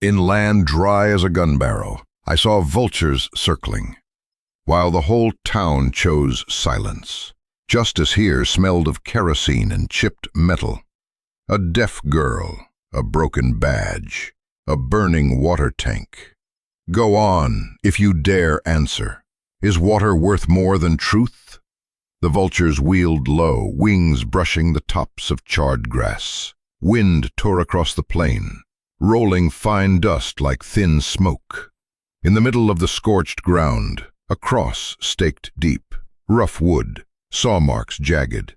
In land dry as a gun barrel, I saw vultures circling, while the whole town chose silence. Justice here smelled of kerosene and chipped metal. A deaf girl, a broken badge, a burning water tank. Go on, if you dare answer. Is water worth more than truth? The vultures wheeled low, wings brushing the tops of charred grass. Wind tore across the plain, rolling fine dust like thin smoke. In the middle of the scorched ground, a cross staked deep, rough wood, saw marks jagged.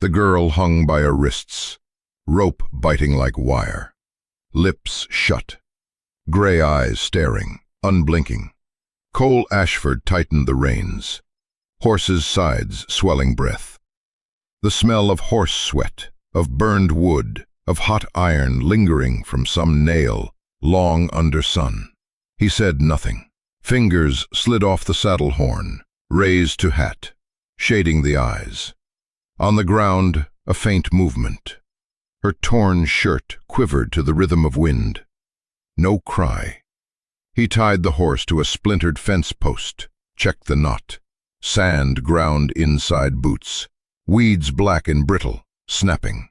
The girl hung by her wrists, rope biting like wire. Lips shut, gray eyes staring, unblinking. Cole Ashford tightened the reins, horse's sides swelling breath. The smell of horse sweat, of burned wood, of hot iron lingering from some nail long under sun. He said nothing. Fingers slid off the saddle horn, raised to hat, shading the eyes. On the ground, a faint movement. Her torn shirt quivered to the rhythm of wind. No cry. He tied the horse to a splintered fence post, checked the knot. Sand ground inside boots, weeds black and brittle, snapping.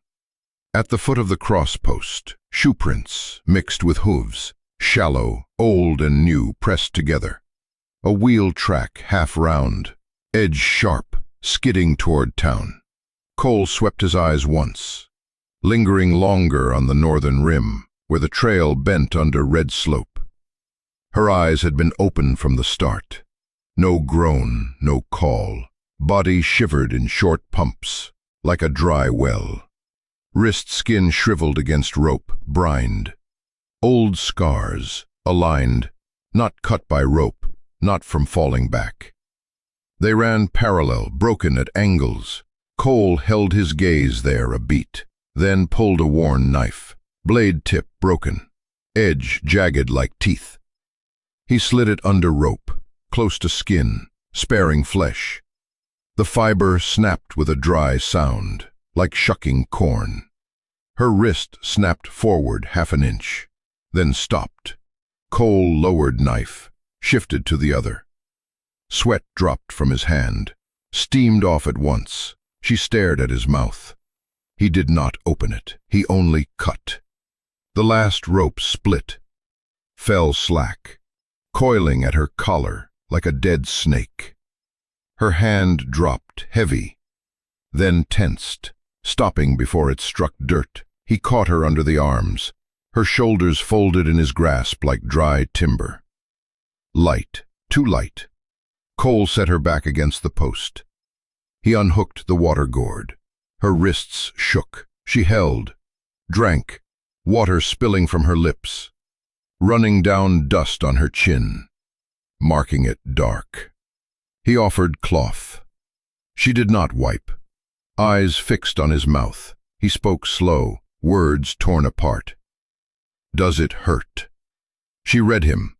At the foot of the cross post, shoe prints mixed with hooves, shallow, old and new pressed together. A wheel track half round, edge sharp, skidding toward town. Cole swept his eyes once, lingering longer on the northern rim, where the trail bent under red slope. Her eyes had been open from the start. No groan, no call. Body shivered in short pumps, like a dry well. Wrist skin shriveled against rope, brined. Old scars, aligned, not cut by rope, not from falling back. They ran parallel, broken at angles. Cole held his gaze there a beat, then pulled a worn knife, blade tip broken, edge jagged like teeth. He slid it under rope, close to skin, sparing flesh. The fiber snapped with a dry sound, like shucking corn. Her wrist snapped forward half an inch, then stopped. Cole lowered knife, shifted to the other. Sweat dropped from his hand, steamed off at once. She stared at his mouth. He did not open it, he only cut. The last rope split, fell slack, coiling at her collar like a dead snake. Her hand dropped, heavy, then tensed, stopping before it struck dirt. He caught her under the arms, her shoulders folded in his grasp like dry timber. Light, too light. Cole set her back against the post. He unhooked the water gourd. Her wrists shook. She held, drank, water spilling from her lips, running down dust on her chin, marking it dark. He offered cloth. She did not wipe. Eyes fixed on his mouth. He spoke slow, words torn apart. Does it hurt? She read him,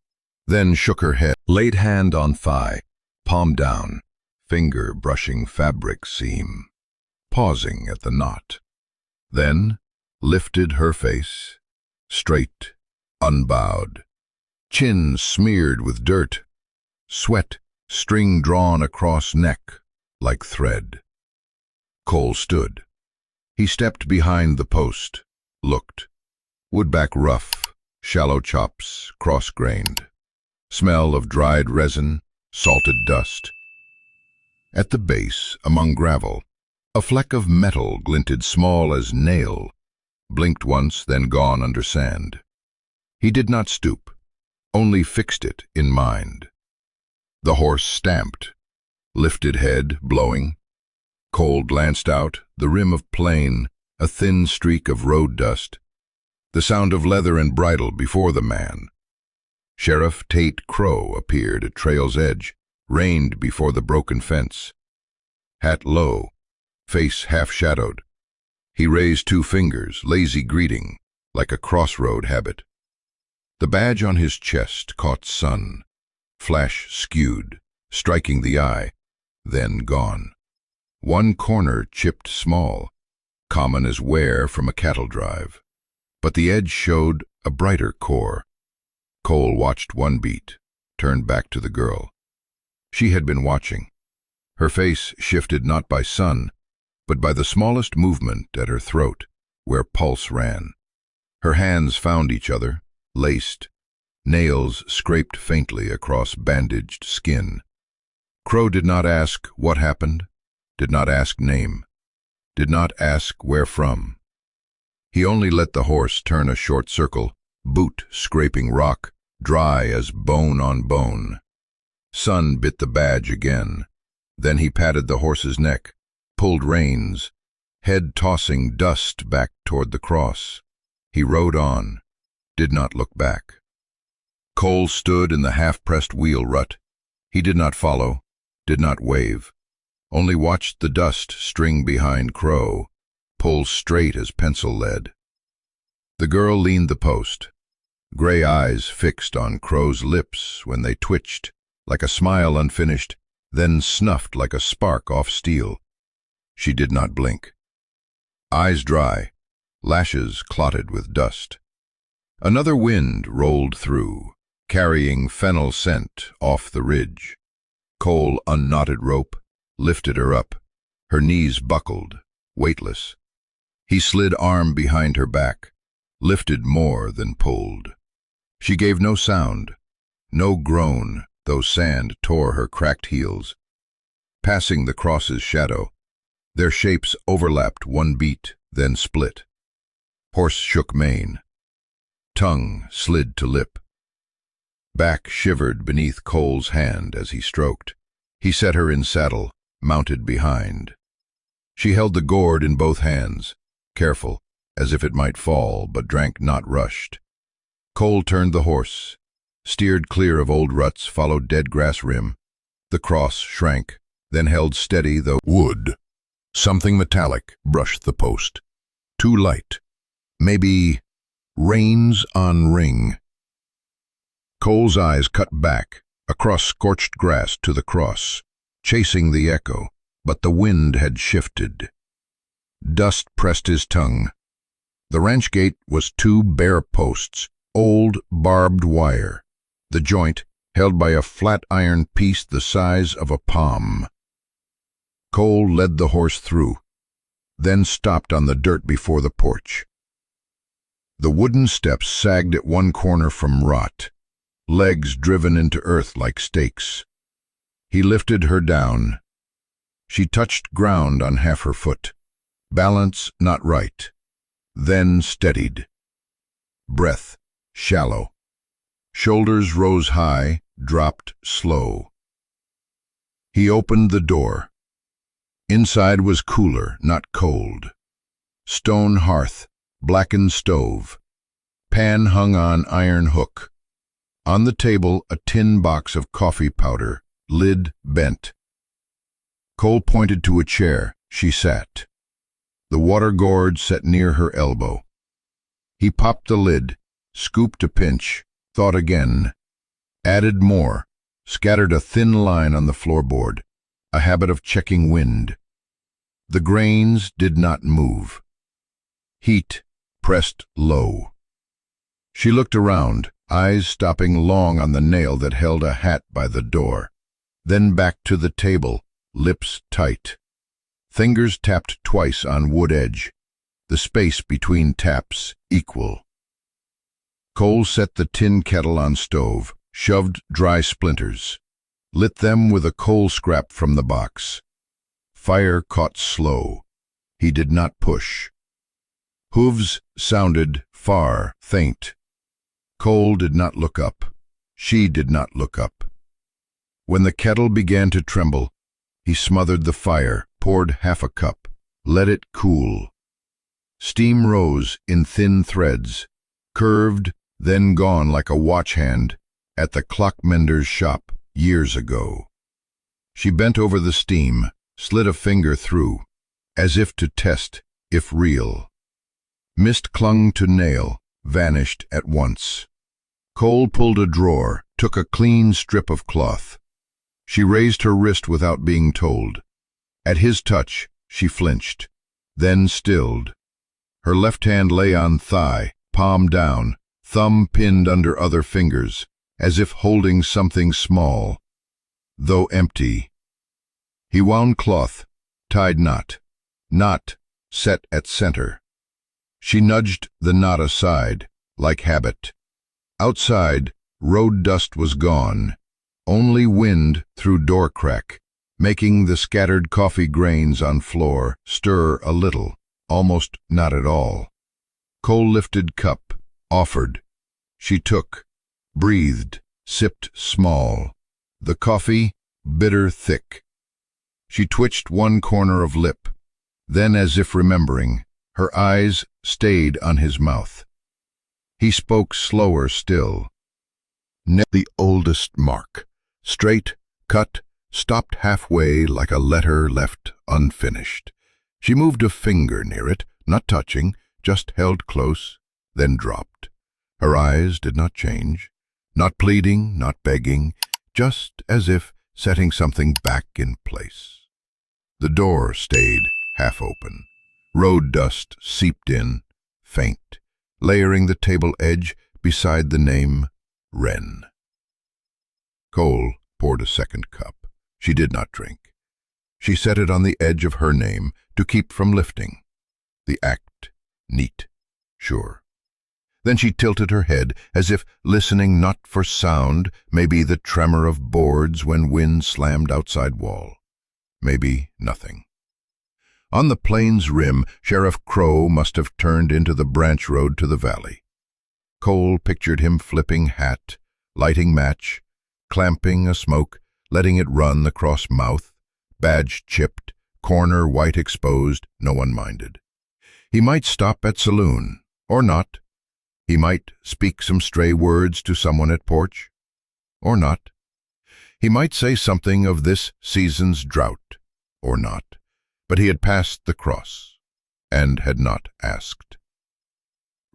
then shook her head. Laid hand on thigh, palm down, finger brushing fabric seam, pausing at the knot. Then lifted her face, straight, unbowed, chin smeared with dirt, sweat string drawn across neck like thread. Cole stood. He stepped behind the post, looked. Woodback rough, shallow chops, cross-grained. Smell of dried resin, salted dust. At the base, among gravel, a fleck of metal glinted small as nail, blinked once, then gone under sand. He did not stoop, only fixed it in mind. The horse stamped, lifted head, blowing. Cole glanced out, the rim of plain, a thin streak of road dust. The sound of leather and bridle before the man. Sheriff Tate Crow appeared at trail's edge, reined before the broken fence. Hat low, face half-shadowed. He raised two fingers, lazy greeting, like a crossroad habit. The badge on his chest caught sun, flash skewed, striking the eye, then gone. One corner chipped small, common as wear from a cattle drive. But the edge showed a brighter core, Cole watched one beat, turned back to the girl. She had been watching. Her face shifted not by sun, but by the smallest movement at her throat, where pulse ran. Her hands found each other, laced, nails scraped faintly across bandaged skin. Crow did not ask what happened, did not ask name, did not ask where from. He only let the horse turn a short circle, boot scraping rock, dry as bone on bone. Sun bit the badge again. Then he patted the horse's neck, pulled reins, head tossing dust back toward the cross. He rode on, did not look back. Cole stood in the half-pressed wheel rut. He did not follow, did not wave, only watched the dust string behind Crow, pull straight as pencil lead. The girl leaned the post, gray eyes fixed on Crow's lips when they twitched, like a smile unfinished, then snuffed like a spark off steel. She did not blink. Eyes dry, lashes clotted with dust. Another wind rolled through, carrying fennel scent off the ridge. Cole unknotted rope, lifted her up. Her knees buckled, weightless. He slid arm behind her back, lifted more than pulled. She gave no sound, no groan, though sand tore her cracked heels. Passing the cross's shadow, their shapes overlapped one beat, then split. Horse shook mane. Tongue slid to lip. Back shivered beneath Cole's hand as he stroked. He set her in saddle, mounted behind. She held the gourd in both hands, careful, as if it might fall, but drank not rushed. Cole turned the horse, steered clear of old ruts, followed dead grass rim. The cross shrank, then held steady though wood. Something metallic brushed the post. Too light. Maybe reins on ring. Cole's eyes cut back, across scorched grass to the cross, chasing the echo, but the wind had shifted. Dust pressed his tongue. The ranch gate was two bare posts, old barbed wire, the joint held by a flat iron piece the size of a palm. Cole led the horse through, then stopped on the dirt before the porch. The wooden steps sagged at one corner from rot, legs driven into earth like stakes. He lifted her down. She touched ground on half her foot, balance not right, then steadied. Breath shallow. Shoulders rose high, dropped slow. He opened the door. Inside was cooler, not cold. Stone hearth, blackened stove. Pan hung on iron hook. On the table, a tin box of coffee powder, lid bent. Cole pointed to a chair. She sat. The water gourd set near her elbow. He popped the lid, scooped a pinch, thought again, added more, scattered a thin line on the floorboard, a habit of checking wind. The grains did not move. Heat pressed low. She looked around, eyes stopping long on the nail that held a hat by the door, then back to the table, lips tight. Fingers tapped twice on wood edge, the space between taps equal. Cole set the tin kettle on stove, shoved dry splinters, lit them with a coal scrap from the box. Fire caught slow. He did not push. Hooves sounded far, faint. Cole did not look up. She did not look up. When the kettle began to tremble, he smothered the fire, poured half a cup, let it cool. Steam rose in thin threads, curved, then gone like a watch hand at the clockmender's shop years ago. She bent over the steam, slid a finger through, as if to test if real. Mist clung to nail, vanished at once. Cole pulled a drawer, took a clean strip of cloth. She raised her wrist without being told. At his touch, she flinched, then stilled. Her left hand lay on thigh, palm down, thumb pinned under other fingers, as if holding something small, though empty. He wound cloth, tied knot set at center. She nudged the knot aside, like habit. Outside, road dust was gone, only wind through door crack, making the scattered coffee grains on floor stir a little, almost not at all. Cole lifted cup, offered. She took, breathed, sipped small. The coffee, bitter thick. She twitched one corner of lip. Then, as if remembering, her eyes stayed on his mouth. He spoke slower still. The oldest mark, straight, cut, stopped halfway like a letter left unfinished. She moved a finger near it, not touching, just held close, then dropped. Her eyes did not change, not pleading, not begging, just as if setting something back in place. The door stayed half open. Road dust seeped in, faint, layering the table edge beside the name Wren. Cole poured a second cup. She did not drink. She set it on the edge of her name to keep from lifting. The act, neat, sure. Then she tilted her head as if listening not for sound, maybe the tremor of boards when wind slammed outside wall. Maybe nothing. On the plain's rim, Sheriff Crow must have turned into the branch road to the valley. Cole pictured him flipping hat, lighting match, clamping a smoke, letting it run across mouth, badge chipped, corner white exposed, no one minded. He might stop at saloon, or not. He might speak some stray words to someone at porch, or not. He might say something of this season's drought, or not. But he had passed the cross, and had not asked.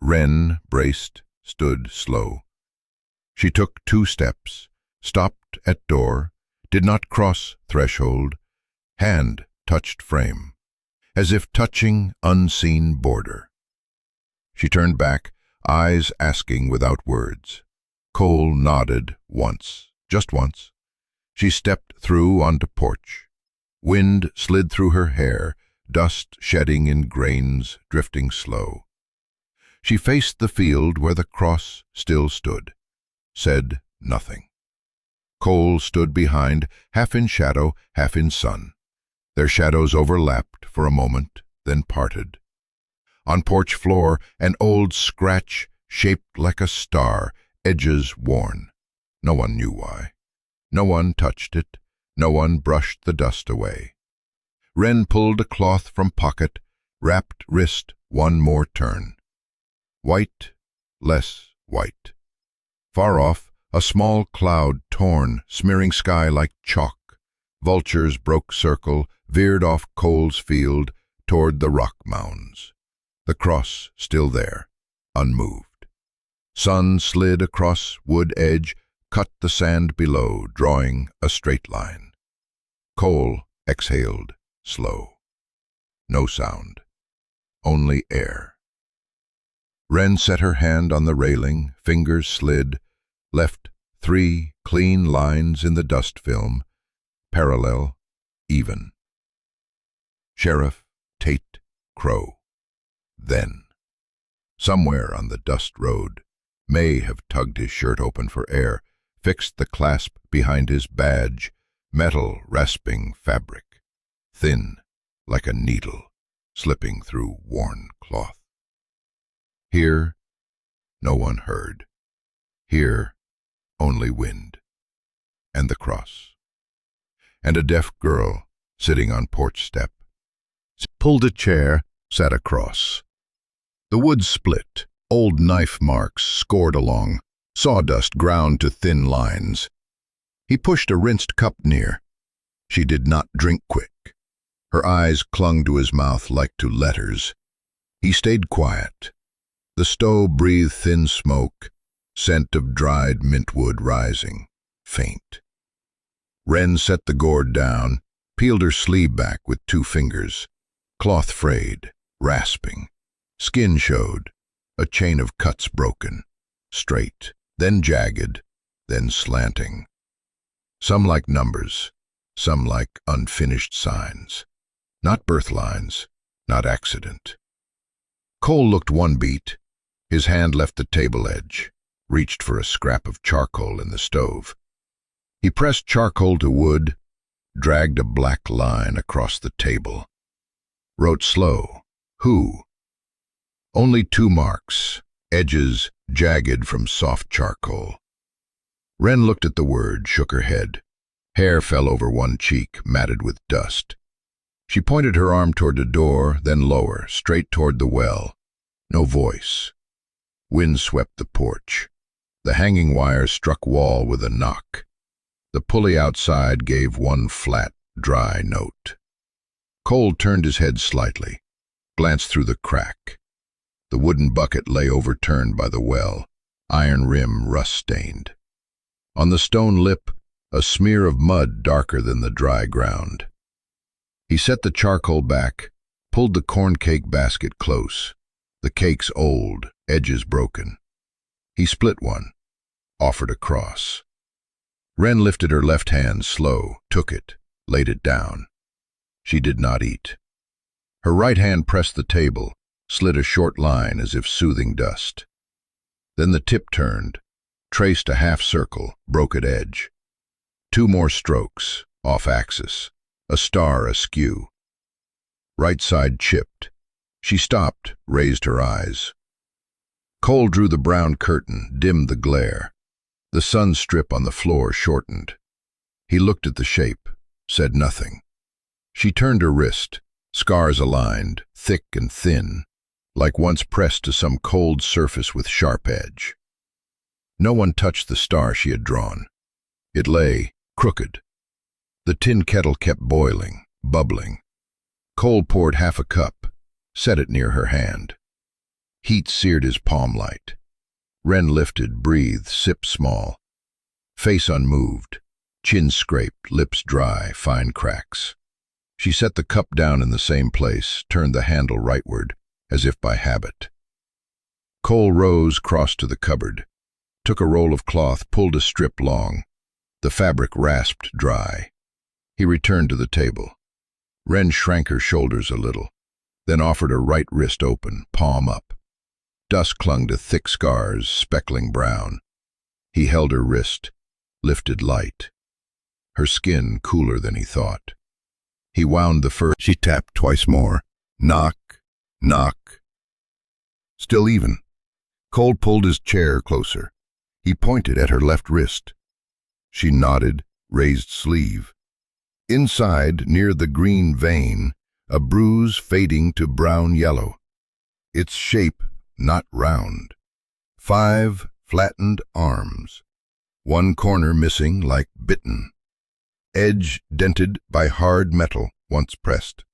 Wren braced, stood slow. She took 2 steps, stopped at door, did not cross threshold, hand touched frame, as if touching unseen border. She turned back, eyes asking without words. Cole nodded once, just once. She stepped through onto porch. Wind slid through her hair, dust shedding in grains, drifting slow. She faced the field where the cross still stood, said nothing. Cole stood behind, half in shadow, half in sun. Their shadows overlapped for a moment, then parted. On porch floor, an old scratch shaped like a star, edges worn. No one knew why. No one touched it. No one brushed the dust away. Wren pulled a cloth from pocket, wrapped wrist, one more turn. White, less white. Far off, a small cloud torn, smearing sky like chalk. Vultures broke circle, veered off Cole's field toward the rock mounds. The cross still there, unmoved. Sun slid across wood edge, cut the sand below, drawing a straight line. Cole exhaled, slow. No sound, only air. Wren set her hand on the railing, fingers slid, left 3 clean lines in the dust film, parallel, even. Sheriff Tate Crow. Then, somewhere on the dust road, may have tugged his shirt open for air, fixed the clasp behind his badge, metal rasping fabric, thin like a needle slipping through worn cloth. Here, no one heard. Here, only wind, and the cross, and a deaf girl sitting on porch step. Pulled a chair, sat across. The wood split, old knife marks scored along, sawdust ground to thin lines. He pushed a rinsed cup near. She did not drink quick. Her eyes clung to his mouth like to letters. He stayed quiet. The stove breathed thin smoke, scent of dried mintwood rising, faint. Wren set the gourd down, peeled her sleeve back with 2 fingers. Cloth frayed, rasping. Skin showed, a chain of cuts broken. straight, then jagged, then slanting. Some like numbers, some like unfinished signs. Not birth lines, not accident. Cole looked one beat. His hand left the table edge, reached for a scrap of charcoal in the stove. He pressed charcoal to wood, dragged a black line across the table. Wrote slow, "Who?" Only 2 marks, edges jagged from soft charcoal. Wren looked at the word, shook her head. Hair fell over one cheek, matted with dust. She pointed her arm toward the door, then lower, straight toward the well. No voice. Wind swept the porch. The hanging wire struck wall with a knock. The pulley outside gave one flat, dry note. Cole turned his head slightly, glanced through the crack. The wooden bucket lay overturned by the well, iron rim rust-stained. On the stone lip, a smear of mud darker than the dry ground. He set the charcoal back, pulled the corn cake basket close. The cake's old, edges broken. He split one, offered a cross. Wren lifted her left hand slow, took it, laid it down. She did not eat. Her right hand pressed the table, slid a short line as if soothing dust. Then the tip turned, traced a half circle, broke at edge. 2 more strokes, off axis, a star askew. Right side chipped. She stopped, raised her eyes. Cole drew the brown curtain, dimmed the glare. The sun strip on the floor shortened. He looked at the shape, said nothing. She turned her wrist, scars aligned, thick and thin, like once pressed to some cold surface with sharp edge. No one touched the star she had drawn. It lay, crooked. The tin kettle kept boiling, bubbling. Cole poured half a cup, set it near her hand. Heat seared his palm light. Wren lifted, breathed, sipped small. Face unmoved, chin scraped, lips dry, fine cracks. She set the cup down in the same place, turned the handle rightward, as if by habit. Cole rose, crossed to the cupboard, took a roll of cloth, pulled a strip long. The fabric rasped dry. He returned to the table. Wren shrank her shoulders a little, then offered her right wrist open, palm up. Dust clung to thick scars, speckling brown. He held her wrist, lifted light. Her skin cooler than he thought. He wound the first. She tapped twice more. Knock, knock. Still even. Cole pulled his chair closer. He pointed at her left wrist. She nodded, raised sleeve. Inside, near the green vein, a bruise fading to brown-yellow. Its shape not round. 5 flattened arms. One corner missing like bitten. Edge dented by hard metal once pressed.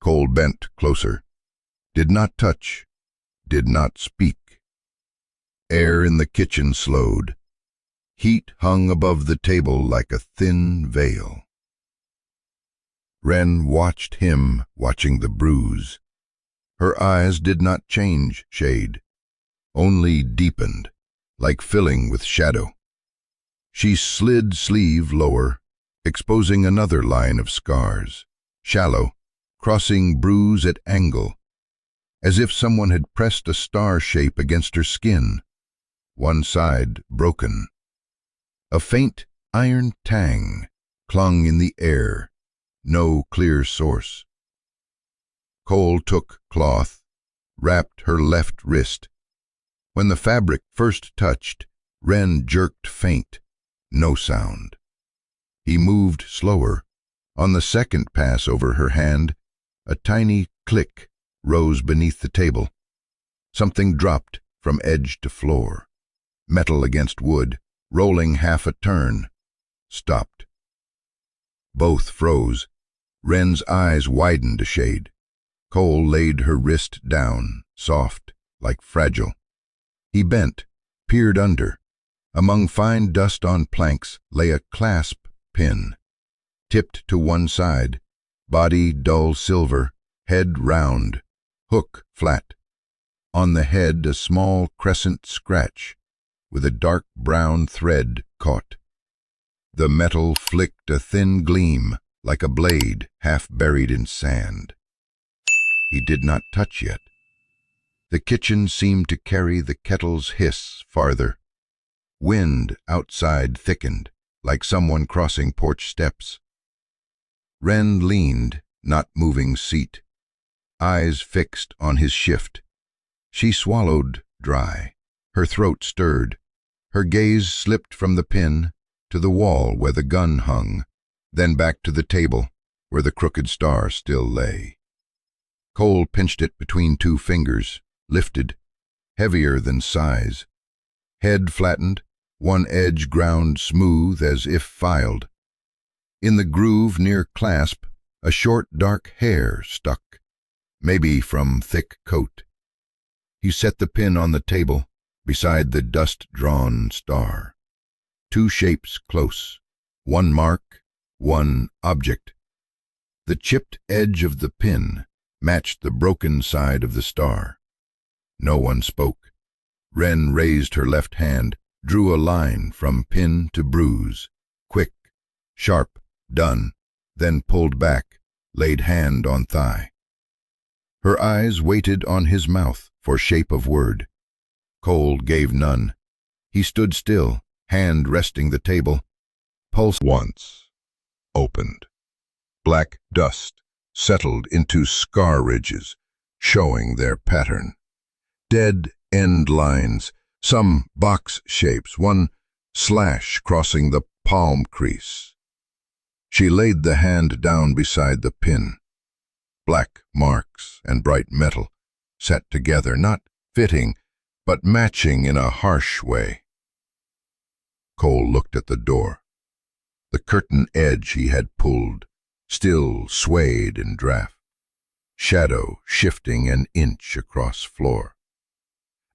Cole bent closer. Did not touch. Did not speak. Air in the kitchen slowed. Heat hung above the table like a thin veil. Wren watched him, watching the bruise. Her eyes did not change shade, only deepened, like filling with shadow. She slid sleeve lower, exposing another line of scars, shallow, crossing bruise at angle, as if someone had pressed a star shape against her skin, one side broken. A faint iron tang clung in the air, no clear source. Cole took cloth, wrapped her left wrist. When the fabric first touched, Wren jerked faint, no sound. He moved slower. On the second pass over her hand, a tiny click rose beneath the table. Something dropped from edge to floor. Metal against wood, rolling half a turn, stopped. Both froze. Wren's eyes widened a shade. Cole laid her wrist down, soft, like fragile. He bent, peered under. Among fine dust on planks lay a clasp pin, tipped to one side, body dull silver, head round, hook flat. On the head a small crescent scratch, with a dark brown thread caught. The metal flicked a thin gleam, like a blade half buried in sand. He did not touch yet. The kitchen seemed to carry the kettle's hiss farther. Wind outside thickened, like someone crossing porch steps. Wren leaned, not moving seat, eyes fixed on his shift. She swallowed dry. Her throat stirred. Her gaze slipped from the pin to the wall where the gun hung, then back to the table where the crooked star still lay. Cole pinched it between two fingers, lifted, heavier than size. Head flattened, one edge ground smooth as if filed. In the groove near clasp, a short dark hair stuck, maybe from thick coat. He set the pin on the table, beside the dust-drawn star. Two shapes close, one mark, one object. The chipped edge of the pin matched the broken side of the star. No one spoke. Wren raised her left hand, drew a line from pin to bruise. Quick, sharp, done, then pulled back, laid hand on thigh. Her eyes waited on his mouth for shape of word. Cole gave none. He stood still, hand resting the table. Pulse once, opened. Black dust settled into scar ridges, showing their pattern. Dead end lines, some box shapes, one slash crossing the palm crease. She laid the hand down beside the pin. Black marks and bright metal, set together, not fitting, but matching in a harsh way. Cole looked at the door. The curtain edge he had pulled still swayed in draft, shadow shifting an inch across floor.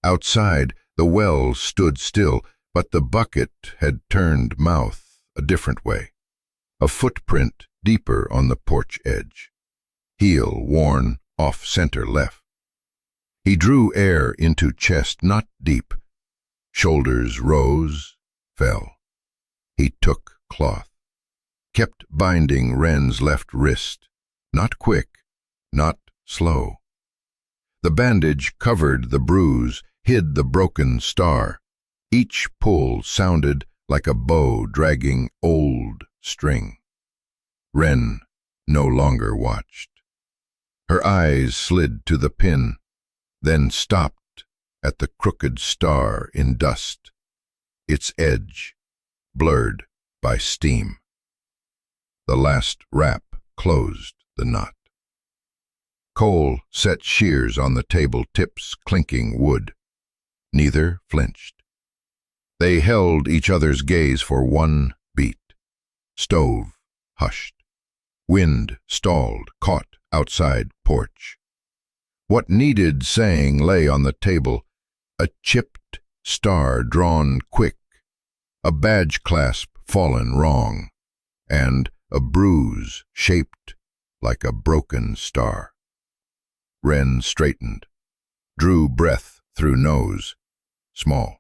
Outside, the well stood still, but the bucket had turned mouth a different way. A footprint deeper on the porch edge. Heel worn off center left. He drew air into chest, not deep. Shoulders rose, fell. He took cloth. Kept binding Wren's left wrist. Not quick, not slow. The bandage covered the bruise, hid the broken star. Each pull sounded like a bow dragging old string. Wren no longer watched. Her eyes slid to the pin, then stopped at the crooked star in dust, its edge blurred by steam. The last wrap closed the knot. Cole set shears on the table tips, clinking wood. Neither flinched. They held each other's gaze for one beat. Stove hushed. Wind stalled, caught outside porch. What needed saying lay on the table, a chipped star drawn quick, a badge clasp fallen wrong, and a bruise shaped like a broken star. Wren straightened, drew breath through nose, small.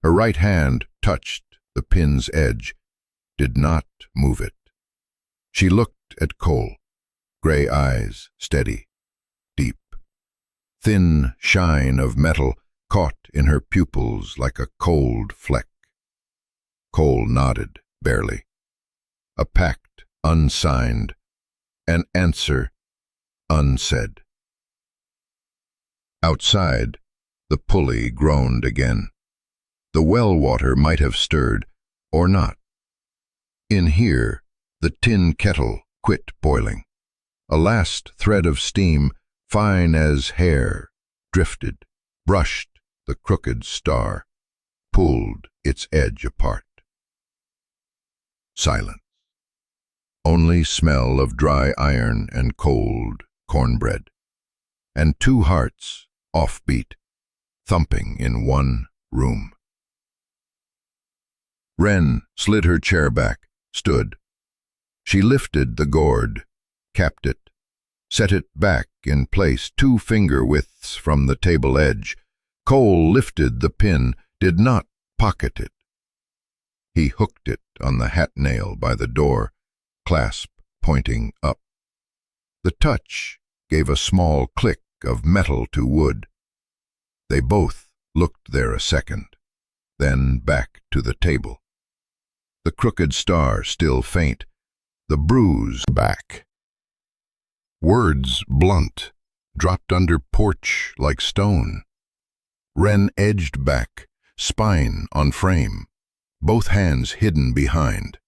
Her right hand touched the pin's edge, did not move it. She looked at Cole, gray eyes steady, deep. Thin shine of metal caught in her pupils like a cold fleck. Cole nodded, barely. A pact unsigned, an answer unsaid. Outside, the pulley groaned again. The well water might have stirred, or not. In here, the tin kettle quit boiling. A last thread of steam, fine as hair, drifted, brushed the crooked star, pulled its edge apart. Silence. Only smell of dry iron and cold cornbread, and two hearts, offbeat, thumping in one room. Wren slid her chair back, stood. She lifted the gourd, capped it, set it back in place 2 finger widths from the table edge. Cole lifted the pin, did not pocket it. He hooked it on the hat nail by the door, clasp pointing up. The touch gave a small click of metal to wood. They both looked there a second, then back to the table. The crooked star still faint, the bruise back. Words blunt, dropped under porch like stone. Wren edged back, spine on frame, both hands hidden behind.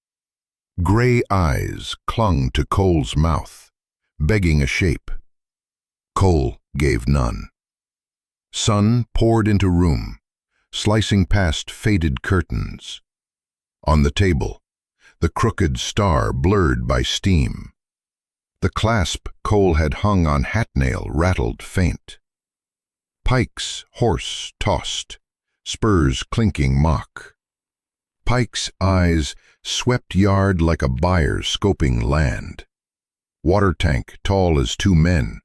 Gray eyes clung to Cole's mouth, begging a shape. Cole gave none. Sun poured into room, slicing past faded curtains. On the table, the crooked star blurred by steam. The clasp Cole had hung on hat nail rattled faint. Pike's horse tossed, spurs clinking mock. Pike's eyes swept yard like a buyer scoping land. Water tank tall as two men.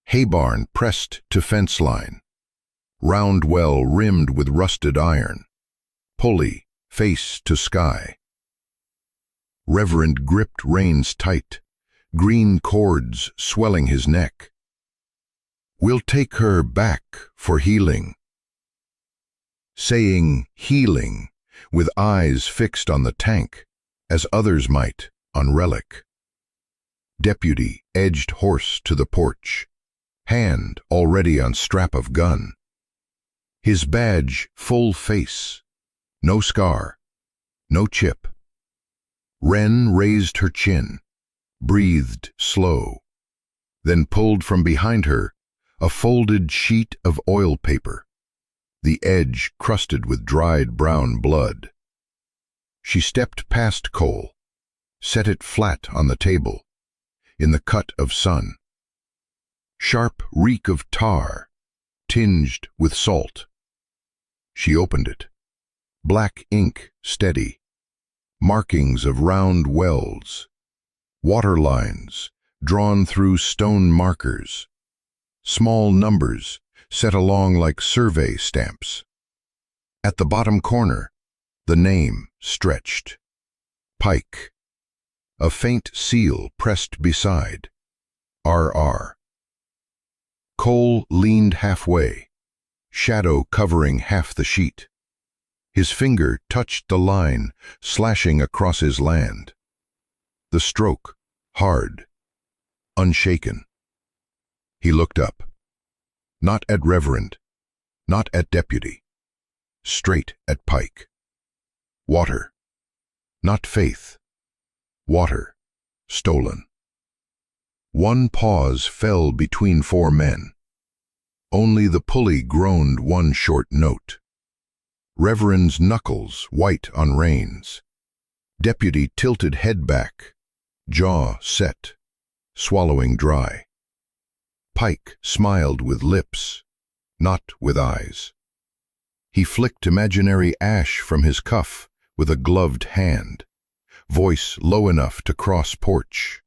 Hay barn pressed to fence line. Round well rimmed with rusted iron. Pulley face to sky. Reverend gripped reins tight, green cords swelling his neck. We'll take her back for healing. Saying healing, with eyes fixed on the tank, as others might on relic. Deputy edged horse to the porch, hand already on strap of gun. His badge full face, no scar, no chip. Wren raised her chin, breathed slow, then pulled from behind her a folded sheet of oil paper, the edge crusted with dried brown blood. She stepped past Cole, set it flat on the table, in the cut of sun. Sharp reek of tar, tinged with salt. She opened it. Black ink steady, markings of round wells, water lines drawn through stone markers, small numbers set along like survey stamps. At the bottom corner, the name stretched. Pike. A faint seal pressed beside. R.R. Cole leaned halfway, shadow covering half the sheet. His finger touched the line, slashing across his land. The stroke, hard, unshaken. He looked up. Not at Reverend, not at Deputy. Straight at Pike. Water. Not faith. Water. Stolen. One pause fell between four men. Only the pulley groaned one short note. Reverend's knuckles white on reins. Deputy tilted head back, jaw set, swallowing dry. Pike smiled with lips, not with eyes. He flicked imaginary ash from his cuff with a gloved hand, voice low enough to cross porch.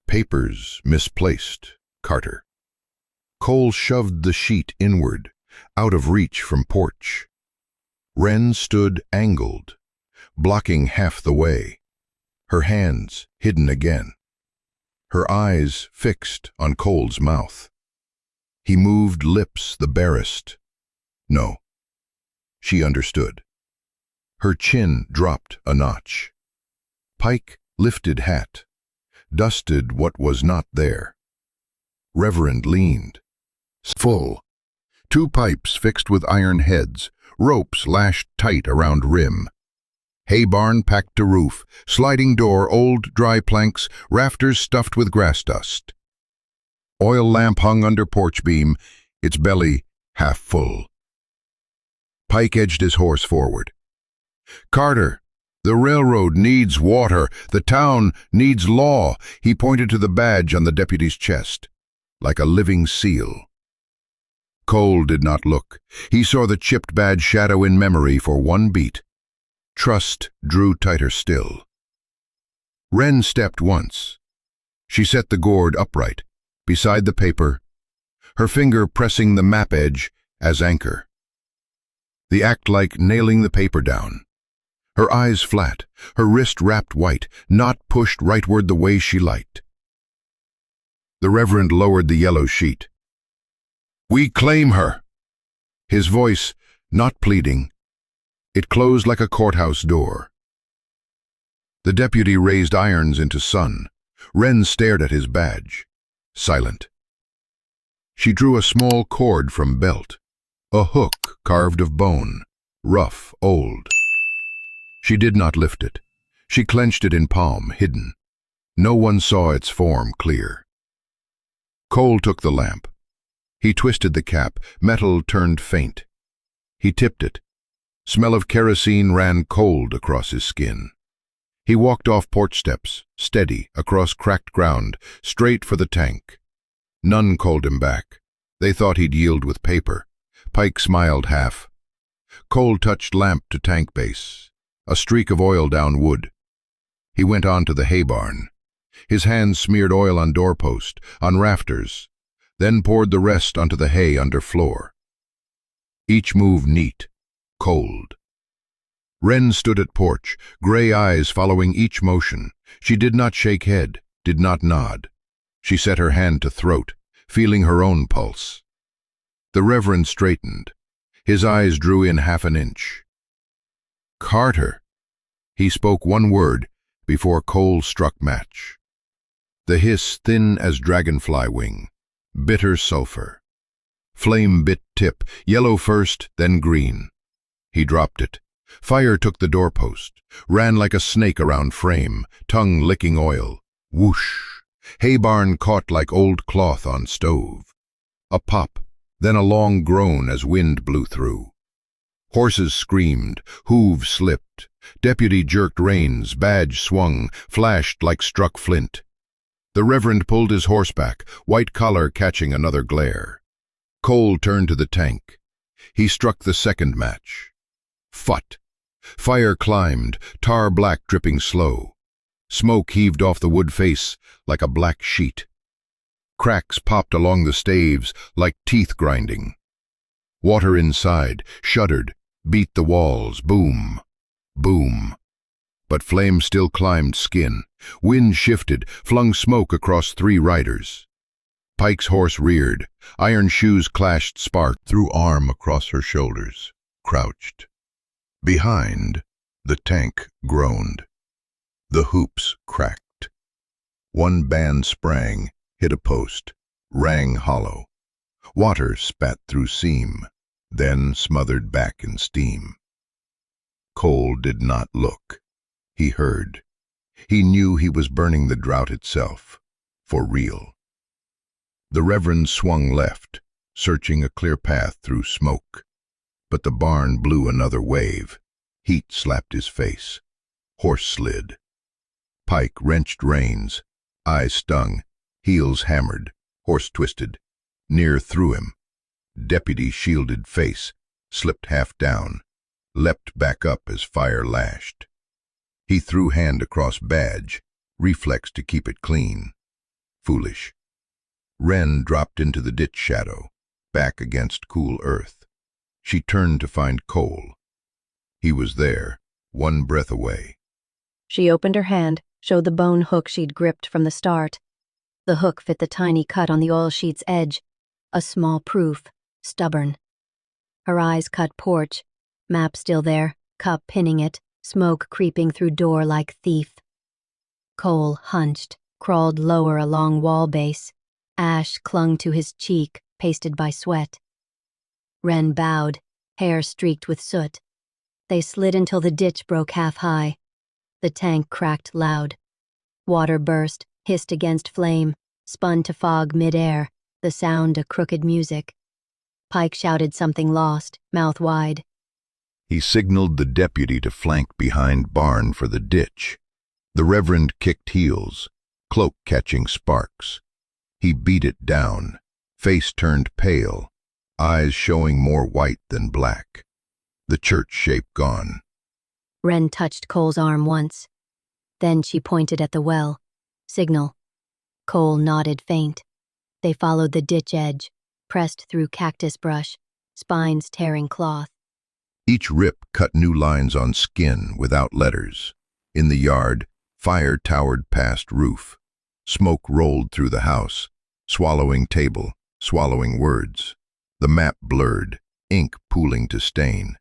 Papers misplaced, Carter. Cole shoved the sheet inward, out of reach from porch. Wren stood angled, blocking half the way, her hands hidden again, her eyes fixed on Cole's mouth. He moved lips the barest. No. She understood. Her chin dropped a notch. Pike lifted hat, dusted what was not there. Reverend leaned. Full. Two pipes fixed with iron heads, ropes lashed tight around rim. Hay barn packed to roof, sliding door, old dry planks, rafters stuffed with grass dust. Oil lamp hung under porch beam, its belly half full. Pike edged his horse forward. Carter, the railroad needs water, the town needs law. He pointed to the badge on the deputy's chest, like a living seal. Cole did not look. He saw the chipped badge shadow in memory for one beat. Trust drew tighter still. Wren stepped once. She set the gourd upright, beside the paper, her finger pressing the map edge as anchor. the act like nailing the paper down. Her eyes flat, her wrist wrapped white, not pushed rightward the way she liked. The Reverend lowered the yellow sheet. "We claim her." His voice, not pleading, it closed like a courthouse door. The deputy raised irons into sun. Wren stared at his badge, silent. She drew a small cord from belt, a hook carved of bone, rough, old. She did not lift it. She clenched it in palm, hidden. No one saw its form clear. Cole took the lamp. He twisted the cap, metal turned faint. He tipped it. Smell of kerosene ran cold across his skin. He walked off porch steps, steady, across cracked ground, straight for the tank. None called him back. They thought he'd yield with paper. Pike smiled half. Cole touched lamp to tank base. A streak of oil down wood. He went on to the hay barn. His hands smeared oil on doorpost, on rafters, then poured the rest onto the hay under floor. Each move neat, cold. Wren stood at porch, gray eyes following each motion. She did not shake head, did not nod. She set her hand to throat, feeling her own pulse. The Reverend straightened. His eyes drew in half an inch. "Carter." He spoke one word before Cole struck match. The hiss thin as dragonfly wing, bitter sulfur. Flame bit tip, yellow first, then green. He dropped it. Fire took the doorpost, ran like a snake around frame, tongue licking oil. Whoosh! Hay barn caught like old cloth on stove. A pop, then a long groan as wind blew through. Horses screamed, hooves slipped. Deputy jerked reins, badge swung, flashed like struck flint. The Reverend pulled his horse back, white collar catching another glare. Cole turned to the tank. He struck the second match. Phut! Fire climbed, tar black dripping slow. Smoke heaved off the wood face like a black sheet. Cracks popped along the staves like teeth grinding. Water inside, shuddered, beat the walls, boom, boom. But flame still climbed skin. Wind shifted, flung smoke across 3 riders. Pike's horse reared. Iron shoes clashed spark through arm across her shoulders, crouched. Behind, the tank groaned. The hoops cracked. One band sprang, hit a post, rang hollow. Water spat through seam, then smothered back in steam. Cole did not look. He heard. He knew he was burning the drought itself, for real. The Reverend swung left, searching a clear path through smoke. But the barn blew another wave. Heat slapped his face. Horse slid. Pike wrenched reins. Eyes stung. Heels hammered. Horse twisted. Near threw him. Deputy shielded face. Slipped half down. Leapt back up as fire lashed. He threw hand across badge. Reflex to keep it clean. Foolish. Wren dropped into the ditch shadow, back against cool earth. She turned to find Cole. He was there, one breath away. She opened her hand, showed the bone hook she'd gripped from the start. The hook fit the tiny cut on the oil sheet's edge, a small proof, stubborn. Her eyes cut porch, map still there, cup pinning it, smoke creeping through door like thief. Cole hunched, crawled lower along wall base. Ash clung to his cheek, pasted by sweat. Wren bowed, hair streaked with soot. They slid until the ditch broke half high. The tank cracked loud. Water burst, hissed against flame, spun to fog mid-air, the sound a crooked music. Pike shouted something lost, mouth wide. He signaled the deputy to flank behind barn for the ditch. The Reverend kicked heels, cloak catching sparks. He beat it down, face turned pale, eyes showing more white than black. The church shape gone. Wren touched Cole's arm once. Then she pointed at the well. Signal. Cole nodded faint. They followed the ditch edge, pressed through cactus brush, spines tearing cloth. Each rip cut new lines on skin without letters. In the yard, fire towered past roof. Smoke rolled through the house, swallowing table, swallowing words. The map blurred, ink pooling to stain.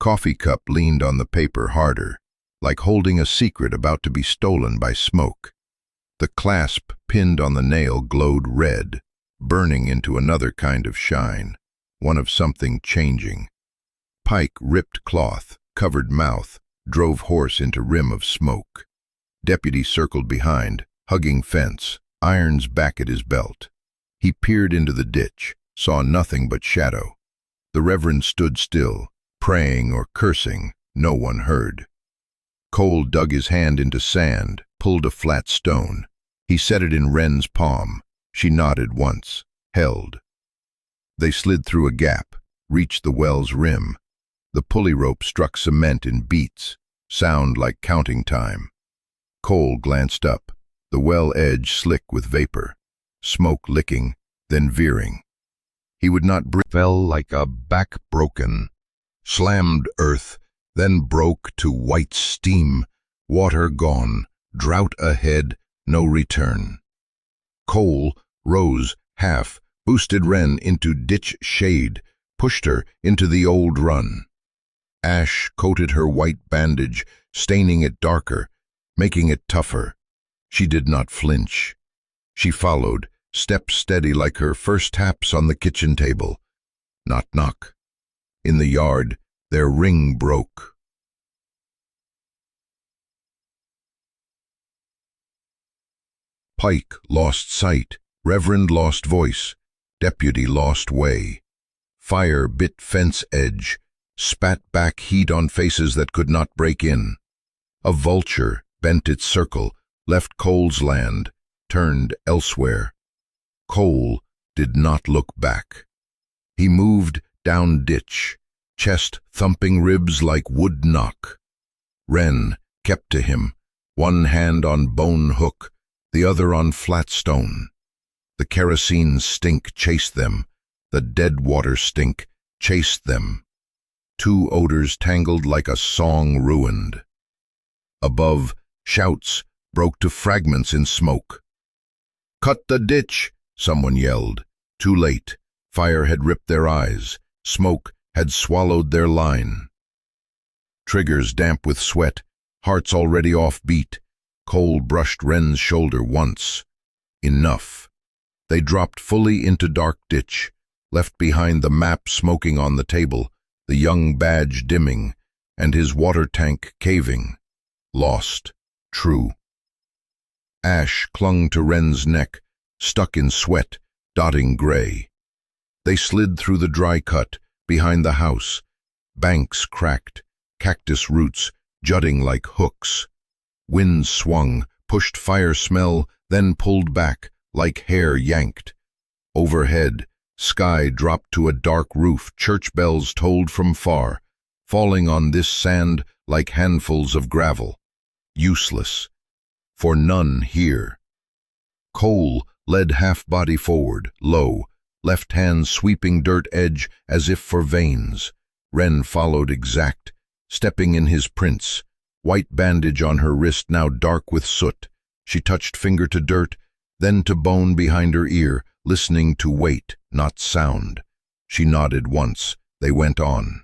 Coffee cup leaned on the paper harder, like holding a secret about to be stolen by smoke. The clasp pinned on the nail glowed red, burning into another kind of shine, one of something changing. Pike ripped cloth, covered mouth, drove horse into rim of smoke. Deputy circled behind, hugging fence, irons back at his belt. He peered into the ditch, saw nothing but shadow. The Reverend stood still, praying or cursing, no one heard. Cole dug his hand into sand, pulled a flat stone. He set it in Wren's palm. She nodded once, held. They slid through a gap, reached the well's rim. The pulley rope struck cement in beats, sound like counting time. Cole glanced up, the well edge slick with vapor, smoke licking, then veering. He would not breathe. Fell like a back broken, slammed earth, then broke to white steam, water gone, drought ahead, no return. Cole rose, half, boosted Wren into ditch shade, pushed her into the old run. Ash coated her white bandage, staining it darker, making it tougher. She did not flinch. She followed, step steady like her first taps on the kitchen table. Knock, knock. In the yard, their ring broke. Pike lost sight, Reverend lost voice, Deputy lost way. Fire bit fence edge, spat back heat on faces that could not break in. A vulture bent its circle, left Cole's land, turned elsewhere. Cole did not look back. He moved down ditch, chest thumping ribs like wood knock. Wren kept to him, one hand on bone hook, the other on flat stone. The kerosene stink chased them, the dead water stink chased them. Two odors tangled like a song ruined. Above, shouts broke to fragments in smoke. "Cut the ditch!" someone yelled. Too late. Fire had ripped their eyes. Smoke had swallowed their line. Triggers damp with sweat, hearts already off beat. Cole brushed Wren's shoulder once. Enough. They dropped fully into dark ditch, left behind the map smoking on the table, the young badge dimming, and his water tank caving. Lost. True. Ash clung to Wren's neck, stuck in sweat, dotting gray. They slid through the dry cut, behind the house. Banks cracked, cactus roots jutting like hooks. Wind swung, pushed fire smell, then pulled back, like hair yanked. Overhead, sky dropped to a dark roof, church bells tolled from far, falling on this sand like handfuls of gravel. Useless, for none here. Cole led half-body forward, low, left hand sweeping dirt edge as if for veins. Wren followed exact, stepping in his prints, white bandage on her wrist now dark with soot. She touched finger to dirt, then to bone behind her ear, listening to weight, not sound. She nodded once. They went on.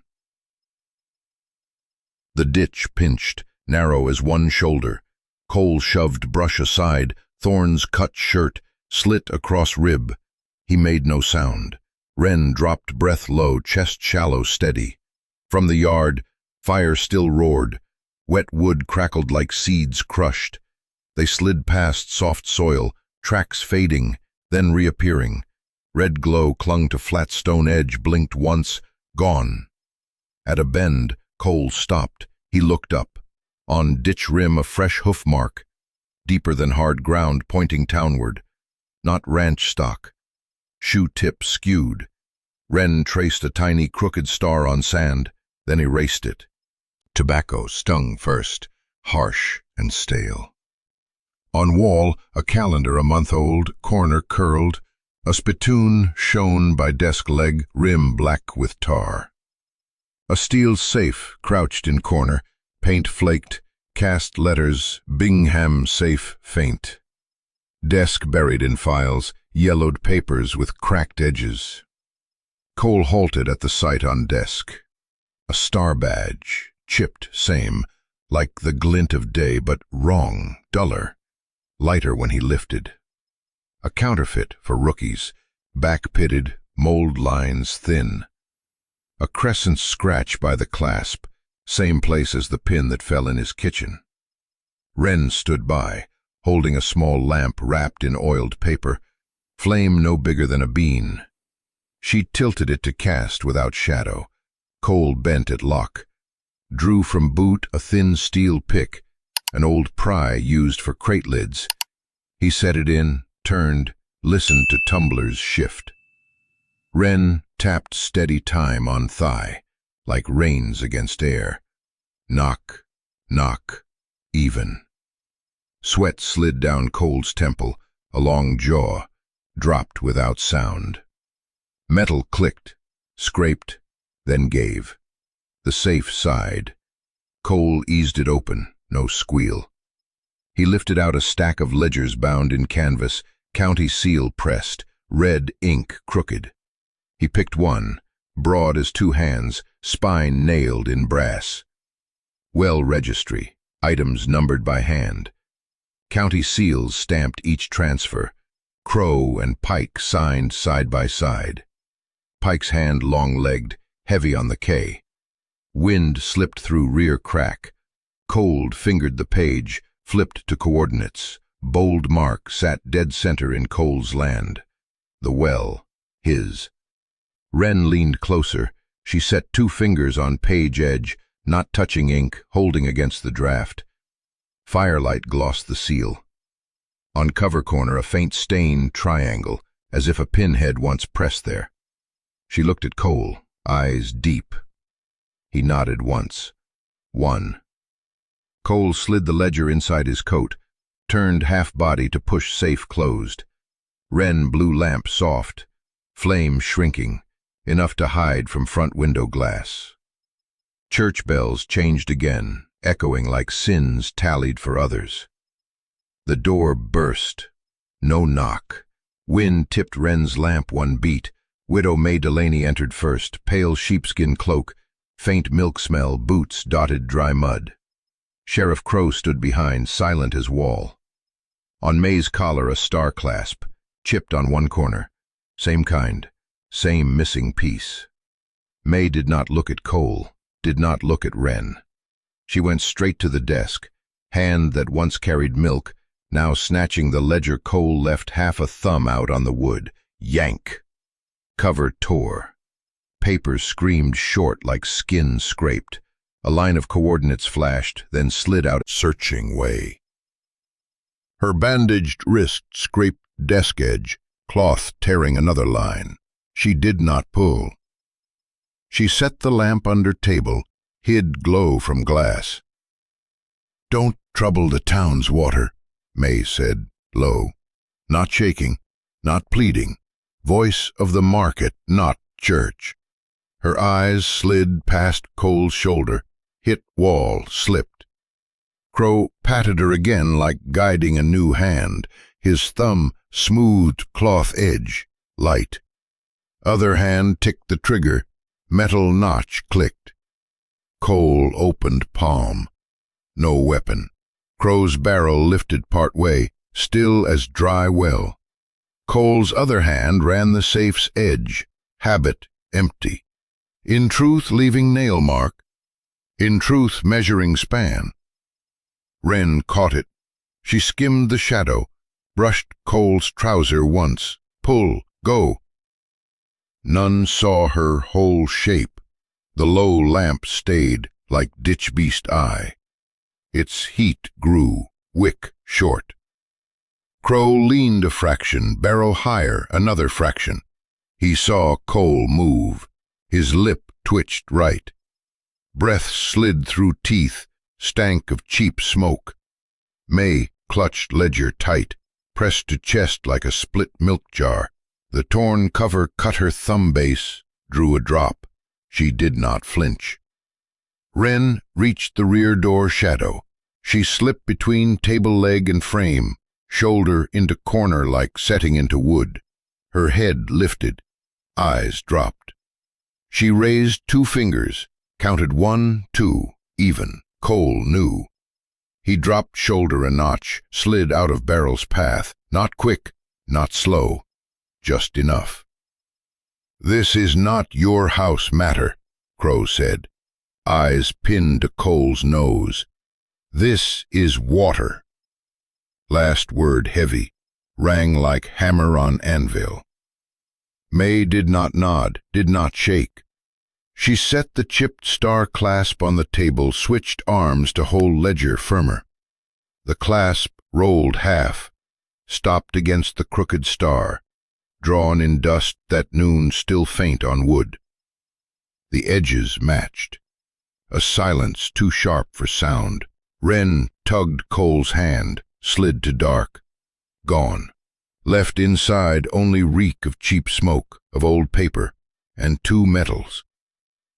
The ditch pinched, narrow as one shoulder. Cole shoved brush aside, thorns cut shirt, slit across rib. He made no sound. Wren dropped breath low, chest shallow, steady. From the yard, fire still roared. Wet wood crackled like seeds crushed. They slid past soft soil, tracks fading, then reappearing. Red glow clung to flat stone edge, blinked once, gone. At a bend, Cole stopped. He looked up. On ditch rim a fresh hoof mark, deeper than hard ground, pointing townward. Not ranch stock. Shoe tip skewed. Wren traced a tiny crooked star on sand, then erased it. Tobacco stung first, harsh and stale. On wall, a calendar a month old, corner curled, a spittoon shone by desk leg, rim black with tar. A steel safe crouched in corner, paint flaked, cast letters, Bingham safe faint. Desk buried in files, yellowed papers with cracked edges. Cole halted at the sight on desk. A star badge, chipped same, like the glint of day, but wrong, duller, lighter when he lifted. A counterfeit for rookies, back-pitted, mold lines thin. A crescent scratch by the clasp, same place as the pin that fell in his kitchen. Wren stood by, holding a small lamp wrapped in oiled paper, flame no bigger than a bean. She tilted it to cast without shadow. Cole bent at lock, drew from boot a thin steel pick, an old pry used for crate lids. He set it in, turned, listened to tumblers shift. Wren tapped steady time on thigh, like reins against air. Knock, knock, even. Sweat slid down Cole's temple, along jaw, dropped without sound. Metal clicked, scraped, then gave. The safe sighed. Cole eased it open, no squeal. He lifted out a stack of ledgers bound in canvas, county seal pressed, red ink crooked. He picked one, broad as two hands, spine nailed in brass. Well registry, items numbered by hand. County seals stamped each transfer, Crow and Pike signed side by side. Pike's hand long-legged, heavy on the K. Wind slipped through rear crack. Cold fingered the page, flipped to coordinates. Bold mark sat dead center in Cole's land. The well, his. Wren leaned closer. She set 2 fingers on page edge, not touching ink, holding against the draft. Firelight glossed the seal. On cover corner a faint stained triangle, as if a pinhead once pressed there. She looked at Cole, eyes deep. He nodded once. 1. Cole slid the ledger inside his coat, turned half-body to push safe closed. Wren blew lamp soft, flame shrinking, enough to hide from front window glass. Church bells changed again, echoing like sins tallied for others. The door burst. No knock. Wind tipped Wren's lamp 1 beat. Widow May Delaney entered first, pale sheepskin cloak, faint milk smell, boots dotted dry mud. Sheriff Crow stood behind, silent as wall. On May's collar a star clasp, chipped on one corner. Same kind, same missing piece. May did not look at Cole, did not look at Wren. She went straight to the desk, hand that once carried milk, now snatching the ledger. Cole left half a thumb out on the wood. Yank! Cover tore. Paper screamed short like skin scraped. A line of coordinates flashed, then slid out searching way. Her bandaged wrist scraped desk edge, cloth tearing another line. She did not pull. She set the lamp under table, hid glow from glass. "Don't trouble the town's water," May said, low. Not shaking, not pleading. Voice of the market, not church. Her eyes slid past Cole's shoulder, hit wall, slipped. Crow patted her again like guiding a new hand, his thumb smoothed cloth edge, light. Other hand ticked the trigger, metal notch clicked. Cole opened palm. No weapon. Crow's barrel lifted part way, still as dry well. Cole's other hand ran the safe's edge, habit empty. In truth leaving nail mark, in truth measuring span. Wren caught it. She skimmed the shadow, brushed Cole's trouser once. Pull, go. None saw her whole shape. The low lamp stayed like ditch beast eye. Its heat grew, wick short. Crow leaned a fraction, barrel higher, another fraction. He saw Cole move. His lip twitched right. Breath slid through teeth, stank of cheap smoke. May clutched ledger tight, pressed to chest like a split milk jar. The torn cover cut her thumb base, drew a drop. She did not flinch. Wren reached the rear door shadow. She slipped between table leg and frame, shoulder into corner like setting into wood. Her head lifted, eyes dropped. She raised 2 fingers, counted 1, 2, even. Cole knew. He dropped shoulder a notch, slid out of Beryl's path, not quick, not slow, just enough. "This is not your house matter," Crow said, eyes pinned to Cole's nose. "This is water." Last word heavy, rang like hammer on anvil. May did not nod, did not shake. She set the chipped star clasp on the table, switched arms to hold ledger firmer. The clasp rolled half, stopped against the crooked star, drawn in dust that noon still faint on wood. The edges matched. A silence too sharp for sound. Wren tugged Cole's hand, slid to dark. Gone. Left inside only reek of cheap smoke, of old paper, and 2 metals.